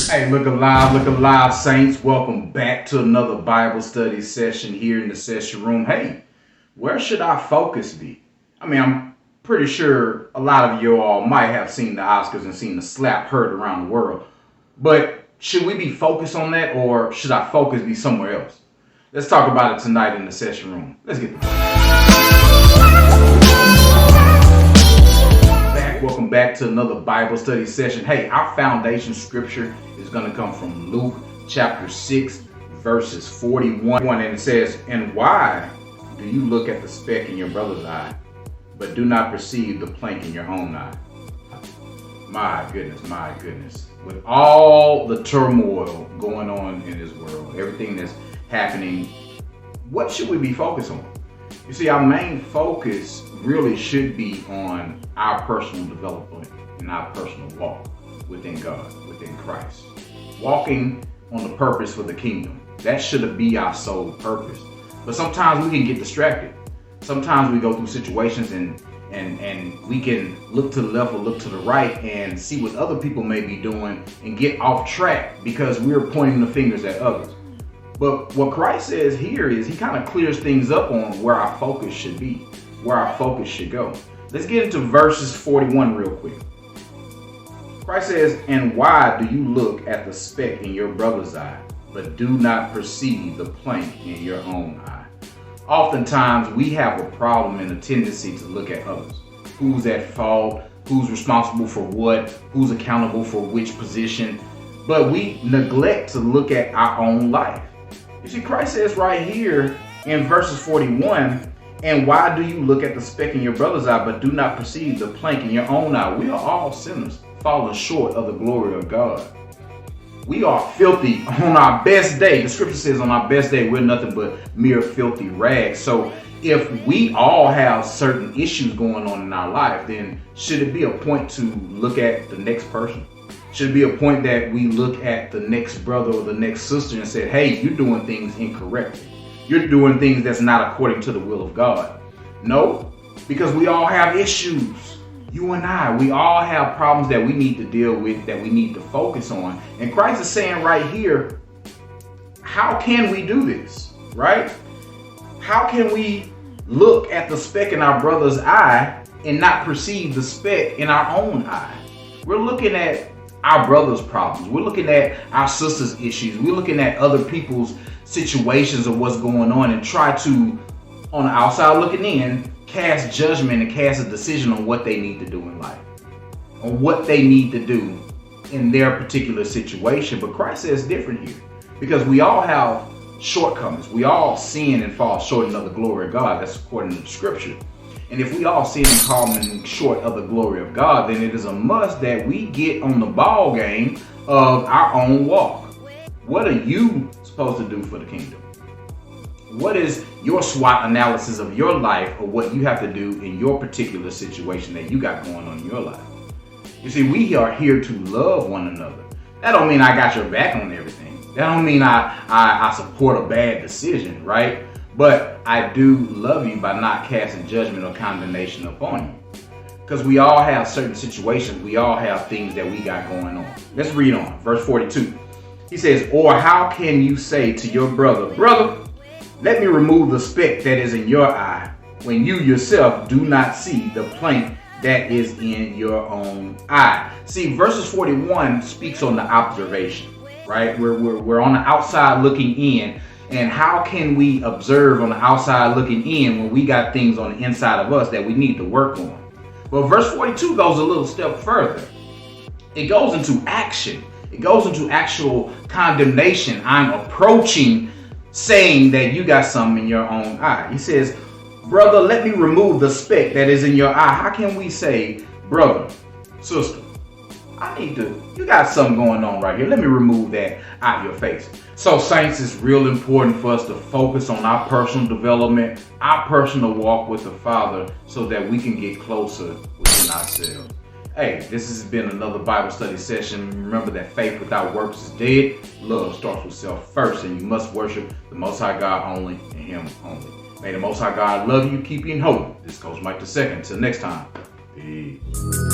Hey, look alive, saints. Welcome back to another Bible study session here in the session room. Hey, where should our focus be? I mean, I'm pretty sure a lot of you all might have seen the Oscars and seen the slap heard around the world. But should we be focused on that, or should our focus be somewhere else? Let's talk about it tonight in the session room. Let's get Welcome back to another Bible study session. Hey, our foundation scripture is going to come from Luke chapter 6, verses 41. And it says, "And why do you look at the speck in your brother's eye, but do not perceive the plank in your own eye?" My goodness. With all the turmoil going on in this world, everything that's happening, what should we be focused on? You see, our main focus really should be on our personal development and our personal walk within God, within Christ. Walking on the purpose for the kingdom. That should be our sole purpose. But sometimes we can get distracted. Sometimes we go through situations and we can look to the left or look to the right and see what other people may be doing and get off track because we're pointing the fingers at others. But what Christ says here is he kind of clears things up on where our focus should be, where our focus should go. Let's get into verses 41 real quick. Christ says, "And why do you look at the speck in your brother's eye, but do not perceive the plank in your own eye?" Oftentimes we have a problem and a tendency to look at others. Who's at fault? Who's responsible for what? Who's accountable for which position? But we neglect to look at our own life. You see, Christ says right here in verses 41, "And why do you look at the speck in your brother's eye, but do not perceive the plank in your own eye?" We are all sinners, falling short of the glory of God. We are filthy on our best day. The scripture says on our best day, we're nothing but mere filthy rags. So if we all have certain issues going on in our life, then should it be a point to look at the next person? Should be a point that we look at the next brother or the next sister and say, "Hey, you're doing things incorrectly. You're doing things that's not according to the will of God." No, because we all have issues. You and I, we all have problems that we need to deal with, that we need to focus on. And Christ is saying right here, how can we do this, right? How can we look at the speck in our brother's eye and not perceive the speck in our own eye? We're looking at our brother's problems. We're looking at our sister's issues. We're looking at other people's situations of what's going on and try to, on the outside looking in, cast judgment and cast a decision on what they need to do in life, on what they need to do in their particular situation. But Christ says different here because we all have shortcomings. We all sin and fall short of the glory of God. That's according to the scripture. And if we all sin and fall short of the glory of God, then it is a must that we get on the ball game of our own walk. What are you supposed to do for the kingdom? What is your SWOT analysis of your life or what you have to do in your particular situation that you got going on in your life? You see, we are here to love one another. That don't mean I got your back on everything. That don't mean I support a bad decision, right? But I do love you by not casting judgment or condemnation upon you. Because we all have certain situations. We all have things that we got going on. Let's read on. Verse 42. He says, "Or how can you say to your brother, 'Brother, let me remove the speck that is in your eye,' when you yourself do not see the plank that is in your own eye?" See, verses 41 speaks on the observation, right? We're on the outside looking in. And how can we observe on the outside looking in when we got things on the inside of us that we need to work on? But verse 42 goes a little step further. It goes into action. It goes into actual condemnation. I'm approaching saying that you got something in your own eye. He says, "Brother, let me remove the speck that is in your eye." How can we say, "Brother, sister, you got something going on right here. Let me remove that out your face." So saints, it's real important for us to focus on our personal development, our personal walk with the Father so that we can get closer within ourselves. Hey, this has been another Bible study session. Remember that faith without works is dead. Love starts with self first, and you must worship the Most High God only and Him only. May the Most High God love you, keep you in hope. This is Coach Mike II. Till next time. Peace.